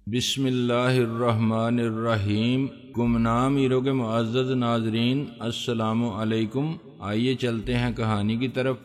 بسم اللہ الرحمن الرحیم۔ گمنام ہیرو کے معزز ناظرین، السلام علیکم۔ آئیے چلتے ہیں کہانی کی طرف۔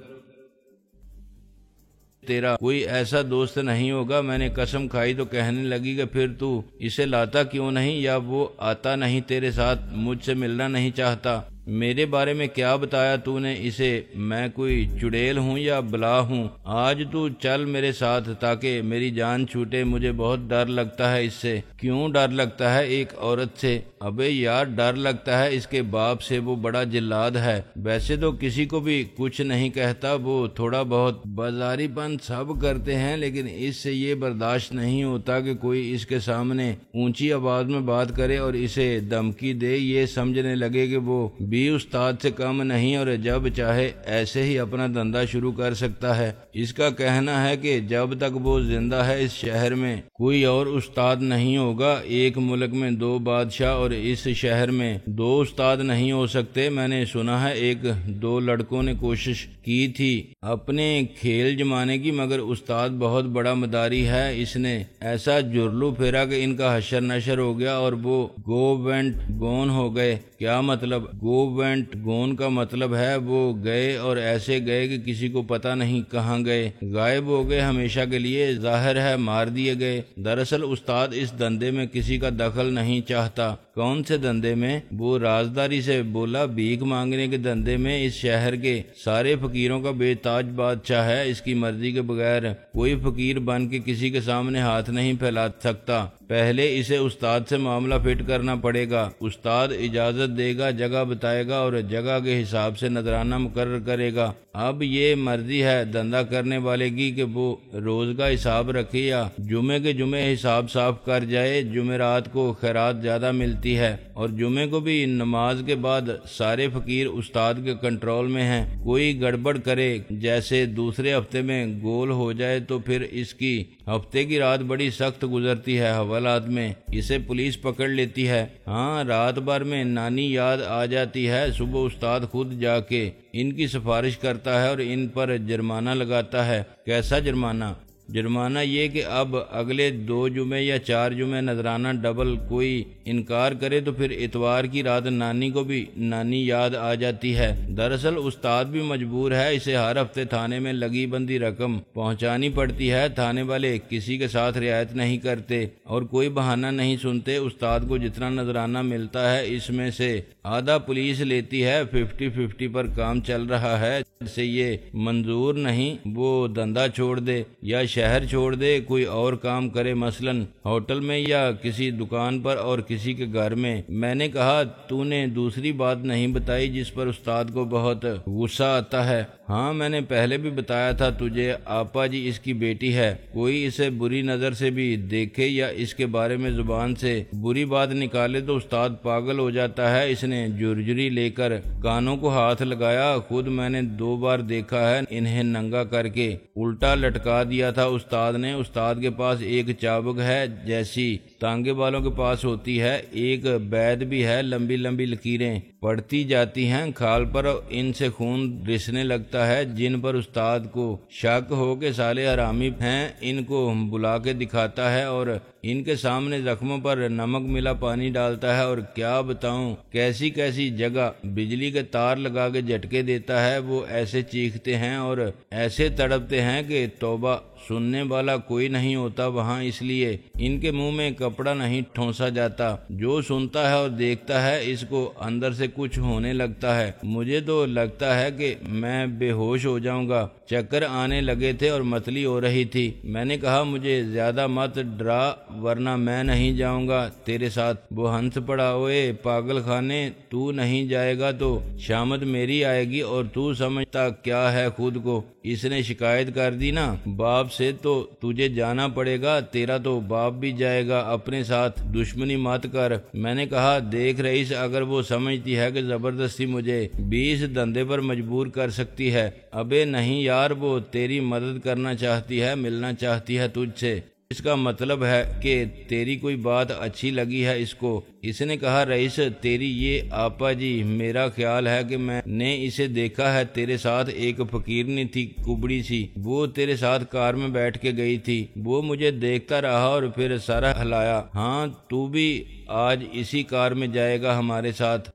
تیرا کوئی ایسا دوست نہیں ہوگا، میں نے قسم کھائی تو کہنے لگی کہ پھر تو اسے لاتا کیوں نہیں، یا وہ آتا نہیں تیرے ساتھ، مجھ سے ملنا نہیں چاہتا؟ میرے بارے میں کیا بتایا تو نے اسے؟ میں کوئی چڑیل ہوں یا بلا ہوں؟ آج تو چل میرے ساتھ تاکہ میری جان چھوٹے، مجھے بہت ڈر لگتا ہے اس سے۔ کیوں ڈر لگتا ہے ایک عورت سے؟ ابے یار ڈر لگتا ہے اس کے باپ سے، وہ بڑا جلاد ہے۔ ویسے تو کسی کو بھی کچھ نہیں کہتا، وہ تھوڑا بہت بازاری پن سب کرتے ہیں، لیکن اس سے یہ برداشت نہیں ہوتا کہ کوئی اس کے سامنے اونچی آواز میں بات کرے اور اسے دھمکی دے، یہ سمجھنے لگے کہ وہ بھی استاد سے کم نہیں اور جب چاہے ایسے ہی اپنا دھندا شروع کر سکتا ہے۔ اس کا کہنا ہے کہ جب تک وہ زندہ ہے اس شہر میں کوئی اور استاد نہیں ہوگا۔ ایک ملک میں دو بادشاہ اور اس شہر میں دو استاد نہیں ہو سکتے۔ میں نے سنا ہے ایک دو لڑکوں نے کوشش کی تھی اپنے کھیل جمانے کی، مگر استاد بہت بڑا مداری ہے، اس نے ایسا جرلو پھیرا کہ ان کا حشر نشر ہو گیا اور وہ گو وینٹ گون ہو گئے۔ کیا مطلب؟ گو وینٹ گون کا مطلب ہے وہ گئے اور ایسے گئے کہ کسی کو پتا نہیں کہاں گئے، غائب ہو گئے ہمیشہ کے لیے، ظاہر ہے مار دیے گئے۔ دراصل استاد اس دھندے میں کسی کا دخل نہیں چاہتا۔ کون سے دھندے میں؟ وہ رازداری سے بولا، بھیک مانگنے کے دھندے میں۔ اس شہر کے سارے فقیروں کا بے تاج بادشاہ ہے، اس کی مرضی کے بغیر کوئی فقیر بن کے کسی کے سامنے ہاتھ نہیں پھیلا سکتا۔ پہلے اسے استاد سے معاملہ فٹ کرنا پڑے گا، استاد اجازت دے گا، جگہ بتائے گا اور جگہ کے حساب سے نذرانہ مقرر کرے گا۔ اب یہ مرضی ہے دھندا کرنے والے کی کہ وہ روز کا حساب رکھے یا جمعے کے جمعے حساب صاف کر جائے۔ جمعرات کو خیرات زیادہ ملتی ہے اور جمعے کو بھی نماز کے بعد سارے فقیر استاد کے کنٹرول میں ہیں۔ کوئی گڑبڑ کرے، جیسے دوسرے ہفتے میں گول ہو جائے تو پھر اس کی ہفتے کی رات بڑی سخت گزرتی ہے، حوالات میں اسے پولیس پکڑ لیتی ہے۔ ہاں، رات بھر میں نانی یاد آ جاتی ہے، صبح استاد خود جا کے ان کی سفارش کرتا ہے اور ان پر جرمانہ لگاتا ہے۔ کیسا جرمانہ؟ جرمانہ یہ کہ اب اگلے 2 جمعے یا 4 جمعے نذرانہ ڈبل، کوئی انکار کرے تو پھر اتوار کی رات نانی کو بھی نانی یاد آ جاتی ہے۔ دراصل استاد بھی مجبور ہے، اسے ہر ہفتے تھانے میں لگی بندی رقم پہنچانی پڑتی ہے۔ تھانے والے کسی کے ساتھ رعایت نہیں کرتے اور کوئی بہانہ نہیں سنتے۔ استاد کو جتنا نذرانہ ملتا ہے اس میں سے آدھا پولیس لیتی ہے، 50-50 پر کام چل رہا ہے۔ جسے یہ منظور نہیں وہ دھندا چھوڑ دے یا شہر چھوڑ دے، کوئی اور کام کرے، مثلا ہوٹل میں یا کسی دکان پر اور کسی کے گھر میں۔ میں نے کہا، تو نے دوسری بات نہیں بتائی جس پر استاد کو بہت غصہ آتا ہے؟ ہاں، میں نے پہلے بھی بتایا تھا تجھے، آپا جی اس کی بیٹی ہے، کوئی اسے بری نظر سے بھی دیکھے یا اس کے بارے میں زبان سے بری بات نکالے تو استاد پاگل ہو جاتا ہے۔ اس نے جرجری لے کر کانوں کو ہاتھ لگایا، خود میں نے 2 بار دیکھا ہے، انہیں ننگا کر کے الٹا لٹکا دیا تھا استاد نے۔ استاد کے پاس ایک چابک ہے جیسی تانگے والوں کے پاس ہوتی ہے، ایک بیت بھی ہے، لمبی لمبی لکیریں پڑتی جاتی ہیں کھال پر، ان سے خون رسنے لگتا ہے۔ جن پر استاد کو شک ہو کہ سالے حرامی ہیں، ان کو بلا کے دکھاتا ہے اور ان کے سامنے زخموں پر نمک ملا پانی ڈالتا ہے، اور کیا بتاؤں کیسی کیسی جگہ بجلی کے تار لگا کے جھٹکے دیتا ہے۔ وہ ایسے چیختے ہیں اور ایسے تڑپتے ہیں کہ توبہ، سننے والا کوئی نہیں ہوتا وہاں، اس لیے ان کے منہ میں کپڑا نہیں ٹھونسا جاتا۔ جو سنتا ہے اور دیکھتا ہے اس کو اندر سے کچھ ہونے لگتا ہے۔ مجھے تو لگتا ہے کہ میں بے ہوش ہو جاؤں گا، چکر آنے لگے تھے اور متلی ہو رہی تھی۔ میں نے کہا، مجھے زیادہ مت ڈرا ورنہ میں نہیں جاؤں گا تیرے ساتھ۔ وہ ہنس پڑا، اوئے پاگل خانے، تو نہیں جائے گا تو شامت میری آئے گی، اور تو سمجھتا کیا ہے خود کو؟ اس نے شکایت کر دی نا باپ سے، تو تجھے جانا پڑے گا، تیرا تو باپ بھی جائے گا، اپنے ساتھ دشمنی مت کر۔ میں نے کہا، دیکھ رئیس، اگر وہ سمجھتی ہے کہ زبردستی مجھے بھی اس دھندے پر مجبور کر سکتی ہے۔ ابے نہیں یار، وہ تیری مدد کرنا چاہتی ہے، ملنا چاہتی ہے تجھ سے۔ اس کا مطلب ہے کہ تیری کوئی بات اچھی لگی ہے اس کو۔ اس نے کہا رئیس تیری یہ آپا جی، میرا خیال ہے کہ میں نے اسے دیکھا ہے، تیرے ساتھ ایک فقیرنی تھی کبڑی سی، وہ تیرے ساتھ کار میں بیٹھ کے گئی تھی، وہ مجھے دیکھتا رہا اور پھر سر ہلایا، ہاں تو بھی آج اسی کار میں جائے گا ہمارے ساتھ۔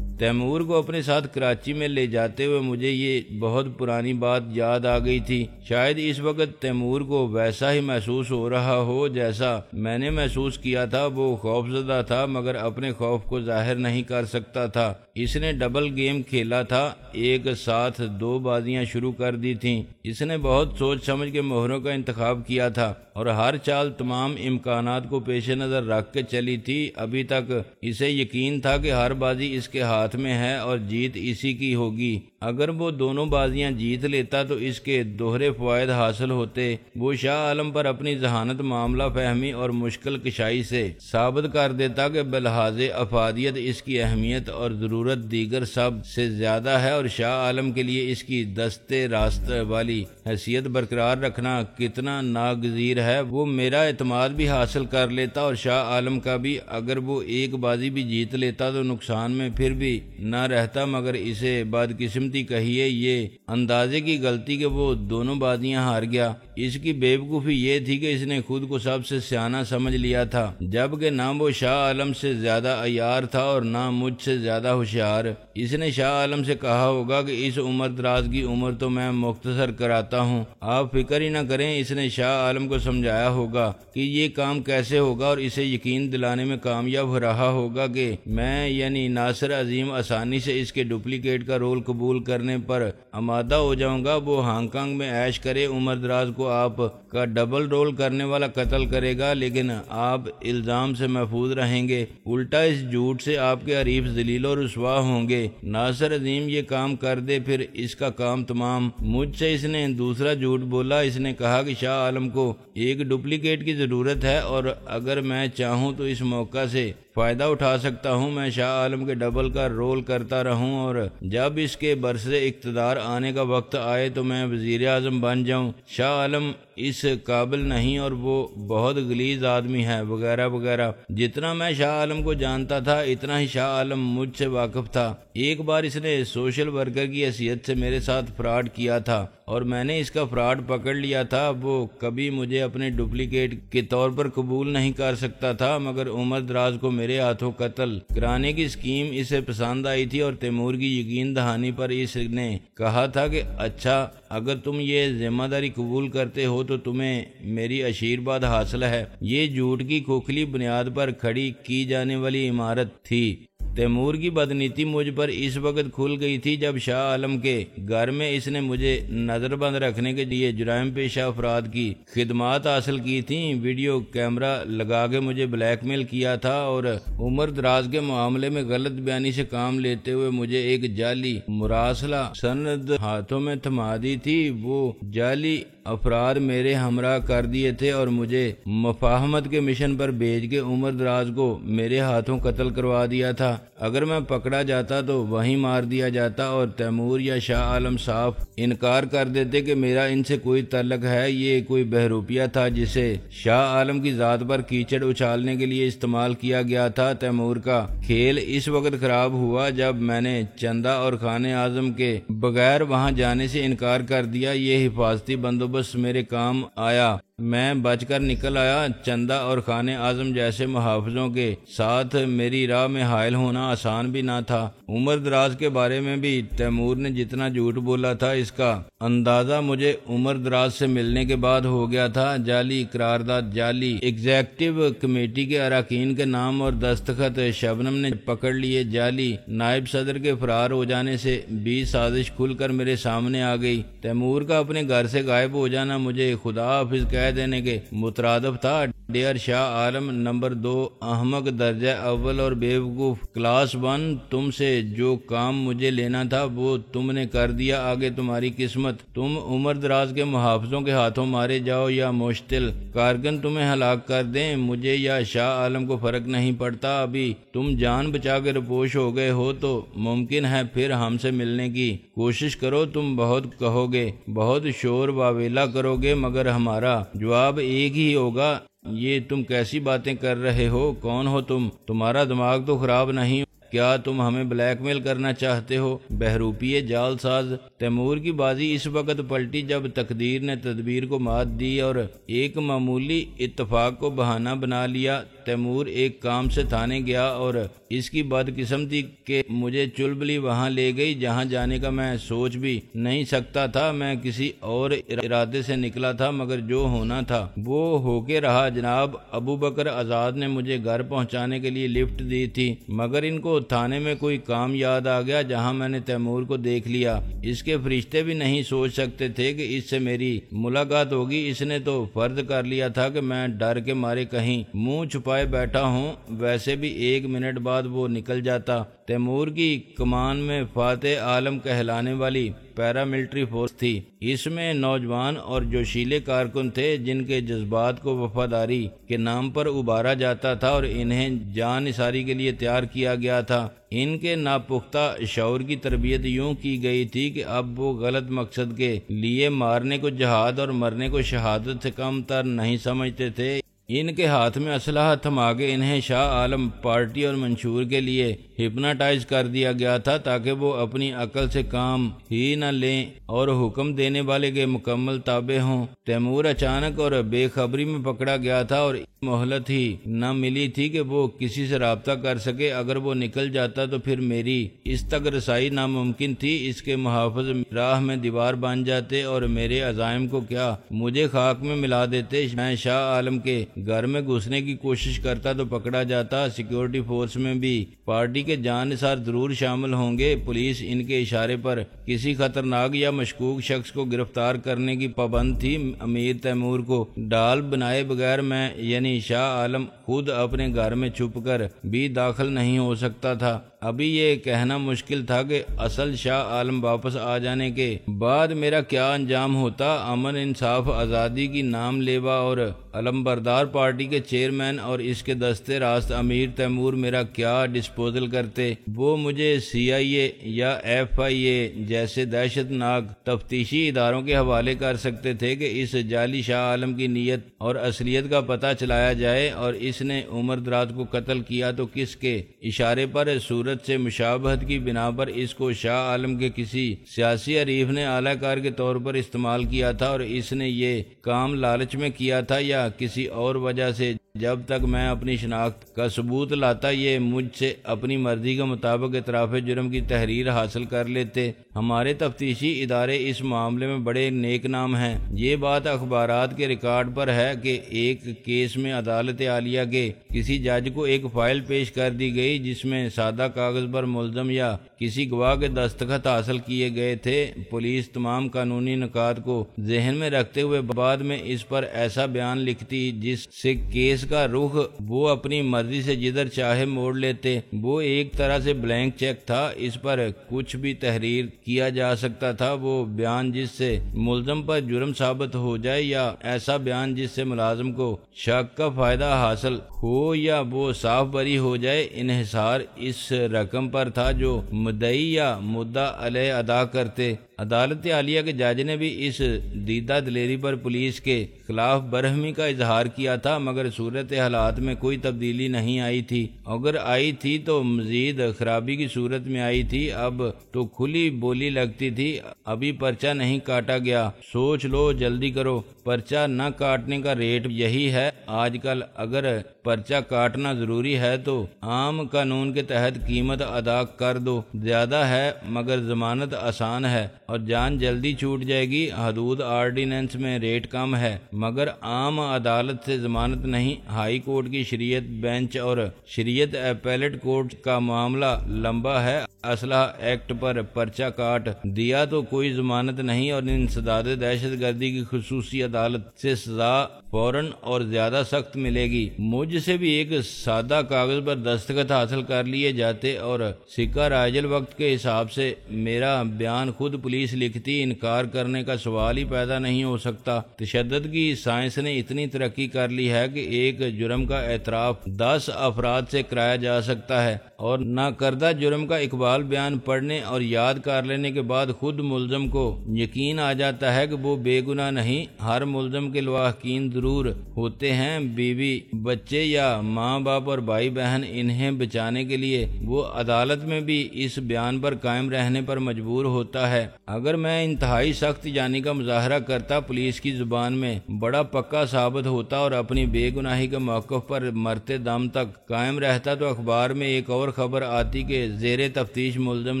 تیمور کو اپنے ساتھ کراچی میں لے جاتے ہوئے مجھے یہ بہت پرانی بات یاد آ گئی تھی۔ شاید اس وقت تیمور کو ویسا ہی محسوس ہو رہا ہو جیسا میں نے محسوس کیا تھا۔ وہ خوفزدہ تھا مگر اپنے خوف کو ظاہر نہیں کر سکتا تھا۔ اس نے ڈبل گیم کھیلا تھا، ایک ساتھ 2 بازیاں شروع کر دی تھیں۔ اس نے بہت سوچ سمجھ کے مہروں کا انتخاب کیا تھا اور ہر چال تمام امکانات کو پیش نظر رکھ کے چلی تھی۔ ابھی تک اسے یقین تھا کہ ہر بازی اس کے ہاتھ میں ہے اور جیت اسی کی ہوگی۔ اگر وہ دونوں بازیاں جیت لیتا تو اس کے دوہرے فوائد حاصل ہوتے۔ وہ شاہ عالم پر اپنی ذہانت، معاملہ فہمی اور مشکل کشائی سے ثابت کر دیتا کہ بلحاظ افادیت اس کی اہمیت اور ضرورت دیگر سب سے زیادہ ہے، اور شاہ عالم کے لیے اس کی دستے راست والی حیثیت برقرار رکھنا کتنا ناگزیر ہے۔ وہ میرا اعتماد بھی حاصل کر لیتا اور شاہ عالم کا بھی۔ اگر وہ ایک بازی بھی جیت لیتا تو نقصان میں پھر بھی نہ رہتا، مگر اسے بدقسمتی کہیے یہ اندازے کی غلطی کہ وہ دونوں بازیاں ہار گیا۔ اس کی بے وقوفی یہ تھی کہ اس نے خود کو سب سے سیانہ سمجھ لیا تھا، جبکہ نہ وہ شاہ عالم سے زیادہ عیار تھا اور نہ مجھ سے زیادہ ہوشیار۔ اس نے شاہ عالم سے کہا ہوگا کہ اس عمر دراز کی عمر تو میں مختصر کراتا ہوں، آپ فکر ہی نہ کریں۔ اس نے شاہ عالم کو سمجھایا ہوگا کہ یہ کام کیسے ہوگا اور اسے یقین دلانے میں کامیاب ہو رہا ہوگا کہ میں یعنی ناصر عظیم آسانی سے اس کے ڈپلیکیٹ کا رول قبول کرنے پر آمادہ ہو جاؤں گا۔ وہ ہانگ کانگ میں عیش کرے، عمر دراز کو آپ کا ڈبل رول کرنے والا قتل کرے گا، لیکن آپ الزام سے محفوظ رہیں گے۔ الٹا اس جھوٹ سے آپ کے حریف ذلیل و رسوا ہوں گے۔ ناصر عظیم یہ کام کر دے پھر اس کا کام تمام۔ مجھ سے اس نے دوسرا جھوٹ بولا۔ اس نے کہا کہ شاہ عالم کو ایک ڈپلیکیٹ کی ضرورت ہے اور اگر میں چاہوں تو اس موقع سے فائدہ اٹھا سکتا ہوں، میں شاہ عالم کے ڈبل کا رول کرتا رہوں اور جب اس کے برسر اقتدار آنے کا وقت آئے تو میں وزیر اعظم بن جاؤں۔ شاہ عالم اس قابل نہیں اور وہ بہت غلیظ آدمی ہے، وغیرہ وغیرہ۔ جتنا میں شاہ عالم کو جانتا تھا اتنا ہی شاہ عالم مجھ سے واقف تھا۔ ایک بار اس نے سوشل ورکر کی حیثیت سے میرے ساتھ فراڈ کیا تھا اور میں نے اس کا فراڈ پکڑ لیا تھا۔ وہ کبھی مجھے اپنے ڈپلیکیٹ کے طور پر قبول نہیں کر سکتا تھا، مگر عمر دراز کو میرے ہاتھوں قتل کرانے کی اسکیم اسے پسند آئی تھی اور تیمور کی یقین دہانی پر اس نے کہا تھا کہ اچھا اگر تم یہ ذمہ داری قبول کرتے ہو تو تمہیں میری آشیرواد حاصل ہے۔ یہ جھوٹ کی کھوکھلی بنیاد پر کھڑی کی جانے والی عمارت تھی۔ تیمور کی بدنیتی مجھ پر اس وقت کھل گئی تھی جب شاہ عالم کے گھر میں اس نے مجھے نظر بند رکھنے کے لیے جرائم پیشہ افراد کی خدمات حاصل کی تھیں۔ ویڈیو کیمرہ لگا کے مجھے بلیک میل کیا تھا اور عمر دراز کے معاملے میں غلط بیانی سے کام لیتے ہوئے مجھے ایک جعلی مراسلہ سند ہاتھوں میں تھما دی تھی۔ وہ جعلی افراد میرے ہمراہ کر دیے تھے اور مجھے مفاہمت کے مشن پر بھیج کے عمر دراز کو میرے ہاتھوں قتل کروا دیا تھا۔ اگر میں پکڑا جاتا تو وہیں مار دیا جاتا اور تیمور یا شاہ عالم صاف انکار کر دیتے کہ میرا ان سے کوئی تعلق ہے۔ یہ کوئی بہروپیہ تھا جسے شاہ عالم کی ذات پر کیچڑ اچھالنے کے لیے استعمال کیا گیا تھا۔ تیمور کا کھیل اس وقت خراب ہوا جب میں نے چندہ اور خان اعظم کے بغیر وہاں جانے سے انکار کر دیا۔ یہ حفاظتی بندوبست میرے کام آیا، میں بچ کر نکل آیا۔ چندہ اور خان اعظم جیسے محافظوں کے ساتھ میری راہ میں حائل ہونا آسان بھی نہ تھا۔ عمر دراز کے بارے میں بھی تیمور نے جتنا جھوٹ بولا تھا اس کا اندازہ مجھے عمر دراز سے ملنے کے بعد ہو گیا تھا۔ جعلی قرارداد، جعلی ایگزیکٹو کمیٹی کے اراکین کے نام اور دستخط شبنم نے پکڑ لیے۔ جعلی نائب صدر کے فرار ہو جانے سے بھی سازش کھل کر میرے سامنے آ گئی۔ تیمور کا اپنے گھر سے غائب ہو جانا مجھے خدا حافظ کہہ دینے کے مترادف تھا۔ ڈیئر شاہ عالم، نمبر 2 احمق درجہ اول اور بیوقوف کلاس 1، تم سے جو کام مجھے لینا تھا وہ تم نے کر دیا، آگے تمہاری قسمت۔ تم عمر دراز کے محافظوں کے ہاتھوں مارے جاؤ یا مشتل کارکن تمہیں ہلاک کر دیں، مجھے یا شاہ عالم کو فرق نہیں پڑتا۔ ابھی تم جان بچا کے رپوش ہو گئے ہو تو ممکن ہے پھر ہم سے ملنے کی کوشش کرو۔ تم بہت کہو گے، بہت شور واویلا کرو گے، مگر ہمارا جواب ایک ہی ہوگا، یہ تم کیسی باتیں کر رہے ہو؟ کون ہو تم؟ تمہارا دماغ تو خراب نہیں؟ کیا تم ہمیں بلیک میل کرنا چاہتے ہو؟ بہروپیے جال ساز۔ تیمور کی بازی اس وقت پلٹی جب تقدیر نے تدبیر کو مات دی اور ایک معمولی اتفاق کو بہانہ بنا لیا۔ تیمور ایک کام سے تھانے گیا اور اس کی بدقسمتی کہ مجھے چلبلی وہاں لے گئی جہاں جانے کا میں سوچ بھی نہیں سکتا تھا۔ میں کسی اور ارادے سے نکلا تھا، مگر جو ہونا تھا وہ ہو کے رہا۔ جناب ابو بکر آزاد نے مجھے گھر پہنچانے کے لیے لفٹ دی تھی، مگر ان کو تھانے میں کوئی کام یاد آ گیا جہاں میں نے تیمور کو دیکھ لیا۔ اس کے فرشتے بھی نہیں سوچ سکتے تھے کہ اس سے میری ملاقات ہوگی۔ اس نے تو فرض کر لیا تھا کہ میں ڈر کے مارے کہیں منہ چھپائے بیٹھا ہوں، ویسے بھی 1 منٹ بعد وہ نکل جاتا۔ تیمور کی کمان میں فاتح عالم کہلانے والی پیراملٹری فورس تھی۔ اس میں نوجوان اور جوشیلے کارکن تھے جن کے جذبات کو وفاداری کے نام پر ابھارا جاتا تھا اور انہیں جان نثاری کے لیے تیار کیا گیا تھا۔ ان کے ناپختہ شعور کی تربیت یوں کی گئی تھی کہ اب وہ غلط مقصد کے لیے مارنے کو جہاد اور مرنے کو شہادت سے کم تر نہیں سمجھتے تھے۔ ان کے ہاتھ میں اسلحہ تھما کے انہیں شاہ عالم پارٹی اور منشور کے لیے ہپناٹائز کر دیا گیا تھا تاکہ وہ اپنی عقل سے کام ہی نہ لیں اور حکم دینے والے کے مکمل تابع ہوں۔ تیمور اچانک اور بے خبری میں پکڑا گیا تھا اور مہلت ہی نہ ملی تھی کہ وہ کسی سے رابطہ کر سکے۔ اگر وہ نکل جاتا تو پھر میری اس تک رسائی ناممکن تھی۔ اس کے محافظ راہ میں دیوار بن جاتے اور میرے عزائم کو کیا مجھے خاک میں ملا دیتے۔ میں شاہ عالم کے گھر میں گھسنے کی کوشش کرتا تو پکڑا جاتا۔ سیکیورٹی فورس میں بھی پارٹی کے جان نثار ضرور شامل ہوں گے۔ پولیس ان کے اشارے پر کسی خطرناک یا مشکوک شخص کو گرفتار کرنے کی پابند تھی۔ امیر تیمور کو ڈال بنائے بغیر میں یعنی شاہ عالم خود اپنے گھر میں چھپ کر بھی داخل نہیں ہو سکتا تھا۔ ابھی یہ کہنا مشکل تھا کہ اصل شاہ عالم واپس آ جانے کے بعد میرا کیا انجام ہوتا۔ امن انصاف آزادی کی نام لیوا اور علمبردار پارٹی کے چیئرمین اور اس کے دستے راست امیر تیمور میرا کیا ڈسپوزل کرتے؟ وہ مجھے CIA یا FIA جیسے دہشت ناک تفتیشی اداروں کے حوالے کر سکتے تھے کہ اس جعلی شاہ عالم کی نیت اور اصلیت کا پتہ چلایا جائے، اور اس نے عمر دراز کو قتل کیا تو کس کے اشارے پر؟ صورت سے مشابہت کی بنا پر اس کو شاہ عالم کے کسی سیاسی حریف نے اعلی کار کے طور پر استعمال کیا تھا، اور اس نے یہ کام لالچ میں کیا تھا یا کسی اور وجہ سے؟ جب تک میں اپنی شناخت کا ثبوت لاتا یہ مجھ سے اپنی مرضی کے مطابق اعتراف جرم کی تحریر حاصل کر لیتے۔ ہمارے تفتیشی ادارے اس معاملے میں بڑے نیک نام ہیں۔ یہ بات اخبارات کے ریکارڈ پر ہے کہ ایک کیس میں عدالت عالیہ کے کسی جج کو ایک فائل پیش کر دی گئی جس میں سادہ کاغذ پر ملزم یا کسی گواہ کے دستخط حاصل کیے گئے تھے۔ پولیس تمام قانونی نکات کو ذہن میں رکھتے ہوئے بعد میں اس پر ایسا بیان لکھتی جس سے کیس کا رخ وہ اپنی مرضی سے جدھر چاہے موڑ لیتے۔ وہ ایک طرح سے بلینک چیک تھا، اس پر کچھ بھی تحریر کیا جا سکتا تھا۔ وہ بیان جس سے ملزم پر جرم ثابت ہو جائے یا ایسا بیان جس سے ملازم کو شک کا فائدہ حاصل ہو یا وہ صاف بری ہو جائے، انحصار اس رقم پر تھا جو مدعی یا مدعا علیہ ادا کرتے۔ عدالت عالیہ کے جج نے بھی اس دیدہ دلیری پر پولیس کے خلاف برہمی کا اظہار کیا تھا، مگر صورت حالات میں کوئی تبدیلی نہیں آئی تھی۔ اگر آئی تھی تو مزید خرابی کی صورت میں آئی تھی۔ اب تو کھلی بولی لگتی تھی، ابھی پرچہ نہیں کاٹا گیا، سوچ لو، جلدی کرو۔ پرچہ نہ کاٹنے کا ریٹ یہی ہے آج کل۔ اگر پرچہ کاٹنا ضروری ہے تو عام قانون کے تحت قیمت ادا کر دو۔ زیادہ ہے مگر ضمانت آسان ہے اور جان جلدی چھوٹ جائے گی۔ حدود آرڈیننس میں ریٹ کم ہے مگر عام عدالت سے ضمانت نہیں۔ ہائی کورٹ کی شریعت بینچ اور شریعت اپیلیٹ کورٹ کا معاملہ لمبا ہے۔ اسلحہ ایکٹ پر پرچہ کاٹ دیا تو کوئی ضمانت نہیں اور انسداد دہشت گردی کی خصوصی عدالت سے سزا فوراً اور زیادہ سخت ملے گی۔ مجھ سے بھی ایک سادہ کاغذ پر دستخط حاصل کر لیے جاتے اور سکہ رائجل وقت کے حساب سے میرا بیان خود پولیس لکھتی، انکار کرنے کا سوال ہی پیدا نہیں ہو سکتا۔ تشدد کی سائنس نے اتنی ترقی کر لی ہے کہ ایک جرم کا اعتراف 10 افراد سے کرایا جا سکتا ہے اور ناکردہ جرم کا اقبال بیان پڑھنے اور یاد کر لینے کے بعد خود ملزم کو یقین آ جاتا ہے کہ وہ بے گناہ نہیں۔ ہر ملزم کے لواحقین ضرور ہوتے ہیں، بیوی بچے یا ماں باپ اور بھائی بہن، انہیں بچانے کے لیے وہ عدالت میں بھی اس بیان پر قائم رہنے پر مجبور ہوتا ہے۔ اگر میں انتہائی سخت جانی کا مظاہرہ کرتا، پولیس کی زبان میں بڑا پکا ثابت ہوتا اور اپنی بے گناہی کے موقف پر مرتے دم تک قائم رہتا تو اخبار میں ایک اور خبر آتی کہ زیر تفتیش ملزم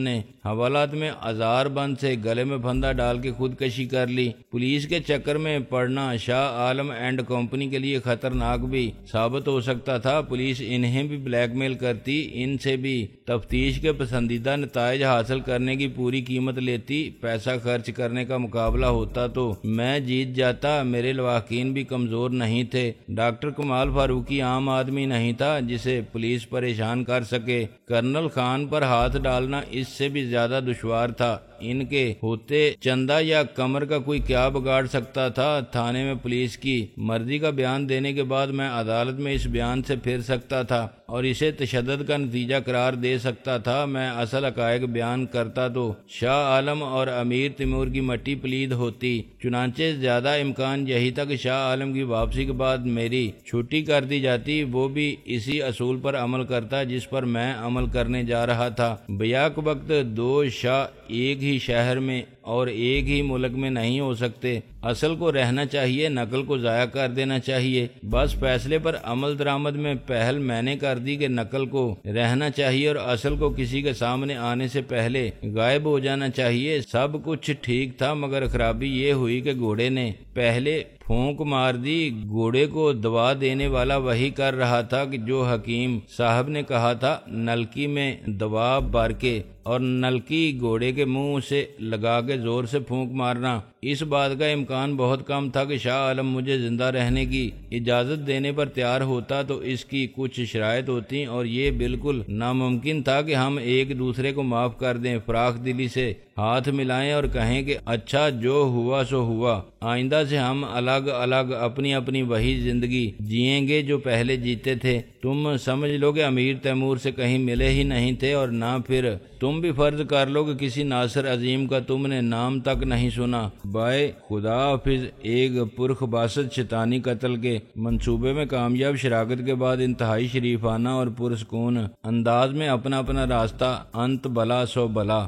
نے حوالات میں آزار بند سے گلے میں پھندا ڈال کے خودکشی کر لی۔ پولیس کے چکر میں پڑنا شاہ عالم اینڈ کمپنی کے لیے خطرناک بھی ثابت ہو سکتا تھا۔ پولیس انہیں بھی بلیک میل کرتی، ان سے بھی تفتیش کے پسندیدہ نتائج حاصل کرنے کی پوری قیمت لیتی۔ پیسہ خرچ کرنے کا مقابلہ ہوتا تو میں جیت جاتا۔ میرے لواحقین بھی کمزور نہیں تھے۔ ڈاکٹر کمال فاروقی عام آدمی نہیں تھا جسے پولیس پریشان کر سکے۔ کرنل خان پر ہاتھ ڈالنا اس سے بھی زیادہ دشوار تھا۔ ان کے ہوتے چندہ یا کمر کا کوئی کیا بگاڑ سکتا تھا؟ تھانے میں پولیس کی مرضی کا بیان دینے کے بعد میں عدالت میں اس بیان سے پھر سکتا تھا اور اسے تشدد کا نتیجہ قرار دے سکتا تھا۔ میں اصل حقائق بیان کرتا تو شاہ عالم اور امیر تیمور کی مٹی پلید ہوتی۔ چنانچہ زیادہ امکان یہی تھا کہ شاہ عالم کی واپسی کے بعد میری چھٹی کر دی جاتی۔ وہ بھی اسی اصول پر عمل کرتا جس پر میں عمل کرنے جا رہا تھا۔ بیاک وقت دو شاہ ایک ہی شہر میں اور ایک ہی ملک میں نہیں ہو سکتے۔ اصل کو رہنا چاہیے، نقل کو ضائع کر دینا چاہیے۔ بس فیصلے پر عمل درآمد میں پہل میں نے کر دی کہ نقل کو رہنا چاہیے اور اصل کو کسی کے سامنے آنے سے پہلے غائب ہو جانا چاہیے۔ سب کچھ ٹھیک تھا مگر خرابی یہ ہوئی کہ گھوڑے نے پہلے پھونک مار دی۔ گھوڑے کو دوا دینے والا وہی کر رہا تھا کہ جو حکیم صاحب نے کہا تھا، نلکی میں دوا بھر کے اور نلکی گھوڑے کے منہ سے لگا کے زور سے پھونک مارنا۔ اس بات کا امکان بہت کم تھا کہ شاہ عالم مجھے زندہ رہنے کی اجازت دینے پر تیار ہوتا تو اس کی کچھ شرائط ہوتی اور یہ بالکل ناممکن تھا کہ ہم ایک دوسرے کو معاف کر دیں، فراخ دلی سے ہاتھ ملائیں اور کہیں کہ اچھا جو ہوا سو ہوا، آئندہ سے ہم الگ الگ اپنی اپنی وہی زندگی جئیں گے جو پہلے جیتے تھے۔ تم سمجھ لو کہ امیر تیمور سے کہیں ملے ہی نہیں تھے اور نہ پھر تم بھی فرض کر لو کہ کسی ناصر عظیم کا تم نے نام تک نہیں سنا۔ بائے خدا حافظ۔ ایک پرخباثت شیطانی قتل کے منصوبے میں کامیاب شراکت کے بعد انتہائی شریفانہ اور پرسکون انداز میں اپنا اپنا راستہ انت بلا سو بلا۔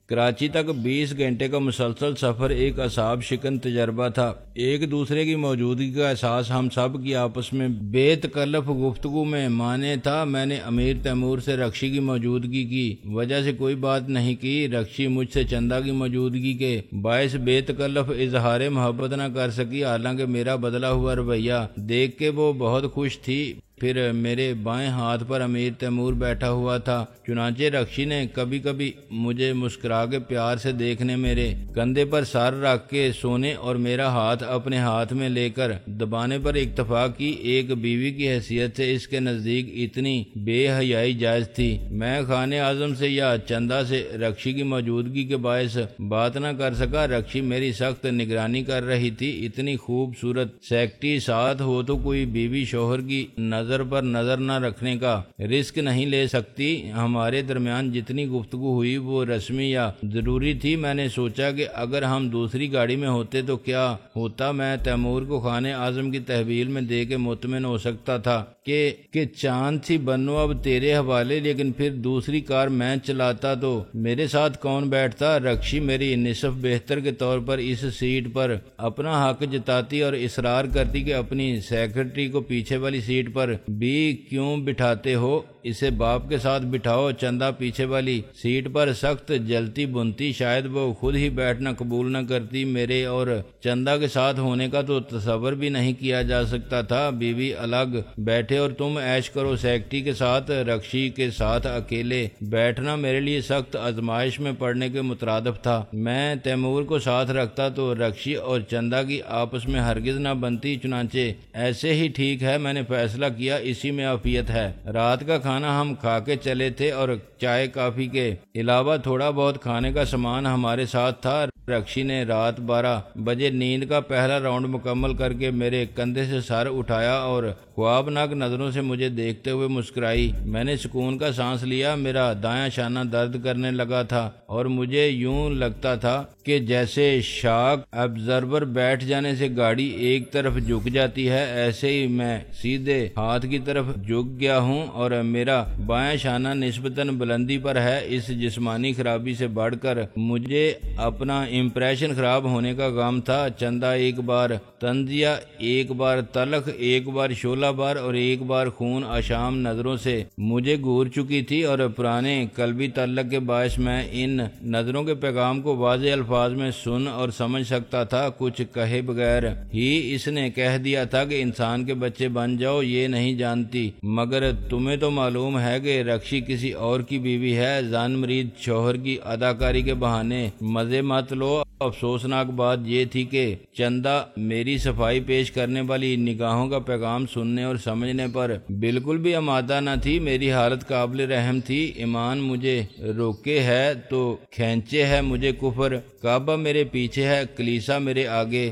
کراچی تک 20 گھنٹے کا مسلسل سفر ایک اعصاب شکن تجربہ تھا۔ ایک دوسرے کی موجودگی کا احساس ہم سب کی آپس میں بے تکلف گفتگو میں مانے تھا۔ میں نے امیر تیمور سے رکشی کی موجودگی کی وجہ سے کوئی بات نہیں کی۔ رکشی مجھ سے چندہ کی موجودگی کے باعث بے تکلف اظہار محبت نہ کر سکی، حالانکہ میرا بدلا ہوا رویہ دیکھ کے وہ بہت خوش تھی۔ پھر میرے بائیں ہاتھ پر امیر تیمور بیٹھا ہوا تھا، چنانچہ رکشی نے کبھی کبھی مجھے مسکرا کے پیار سے دیکھنے، میرے کندھے پر سر رکھ کے سونے اور میرا ہاتھ اپنے ہاتھ میں لے کر دبانے پر اکتفا کی۔ ایک بیوی کی حیثیت سے اس کے نزدیک اتنی بے حیائی جائز تھی۔ میں خان اعظم سے یا چندہ سے رکشی کی موجودگی کے باعث بات نہ کر سکا۔ رکشی میری سخت نگرانی کر رہی تھی۔ اتنی خوبصورت سیکٹری ساتھ ہو تو کوئی بیوی شوہر کی نظر پر نظر نہ رکھنے کا رسک نہیں لے سکتی۔ ہمارے درمیان جتنی گفتگو ہوئی وہ رسمی یا ضروری تھی۔ میں نے سوچا کہ اگر ہم دوسری گاڑی میں ہوتے تو کیا ہوتا۔ میں تیمور کو خان اعظم کی تحویل میں دے کے مطمئن ہو سکتا تھا کہ چاند سی بنو اب تیرے حوالے، لیکن پھر دوسری کار میں چلاتا تو میرے ساتھ کون بیٹھتا؟ رکشی میری نصف بہتر کے طور پر اس سیٹ پر اپنا حق جتاتی اور اصرار کرتی کہ اپنی سیکرٹری کو پیچھے والی سیٹ پر بھی کیوں بٹھاتے ہو، اسے باپ کے ساتھ بٹھاؤ۔ چندہ پیچھے والی سیٹ پر سخت جلتی بنتی، شاید وہ خود ہی بیٹھنا قبول نہ کرتی۔ میرے اور چندہ کے ساتھ ہونے کا تو تصور بھی نہیں کیا جا سکتا تھا۔ بیوی الگ بیٹھے اور تم عیش کرو سیکٹری کے ساتھ، رکشی کے ساتھ اکیلے بیٹھنا میرے لیے سخت آزمائش میں پڑنے کے مترادف تھا۔ میں تیمور کو ساتھ رکھتا تو رکشی اور چندا کی آپس میں ہرگز نہ بنتی، چنانچہ ایسے ہی ٹھیک ہے، میں نے فیصلہ کیا اسی میں عافیت ہے۔ رات کا کھانا ہم کھا کے چلے تھے اور چائے کافی کے علاوہ تھوڑا بہت کھانے کا سامان ہمارے ساتھ تھا۔ رکشی نے رات 12 بجے نیند کا پہلا راؤنڈ مکمل کر کے میرے کندھے سے سر اٹھایا اور خوابناک نظروں سے مجھے دیکھتے ہوئے مسکرائی۔ میں نے سکون کا سانس لیا۔ میرا دایاں شانہ درد کرنے لگا تھا اور مجھے یوں لگتا تھا کہ جیسے شاک ابزرور بیٹھ جانے سے گاڑی ایک طرف جھک جاتی ہے، ایسے ہی میں سیدھے ہاتھ کی طرف جھک گیا ہوں اور میرا بایاں شانہ نسبتاً بلندی پر ہے۔ اس جسمانی خرابی سے بڑھ کر مجھے اپنا امپریشن خراب ہونے کا غم تھا۔ چندا ایک بار تنزیہ، ایک بار تلخ، ایک بار شعلہ بار اور ایک بار خون آشام نظروں سے مجھے گور چکی تھی اور پرانے قلبی تعلق کے باعث میں ان نظروں کے پیغام کو واضح الفاظ میں سن اور سمجھ سکتا تھا۔ کچھ کہے بغیر ہی اس نے کہہ دیا تھا کہ انسان کے بچے بن جاؤ، یہ نہیں جانتی مگر تمہیں تو معلوم ہے کہ رکشی کسی اور کی بیوی ہے۔ زن مرید شوہر کی اداکاری کے بہانے مزے مت لو۔ افسوسناک بات یہ تھی کہ چندا میری صفائی پیش کرنے والی نگاہوں کا پیغام سننے اور سمجھنے پر بالکل بھی آمادہ نہ تھی۔ میری حالت قابل رحم تھی۔ ایمان مجھے روکے ہے تو کھینچے ہے مجھے کفر، کعبہ میرے پیچھے ہے، کلیسا میرے آگے،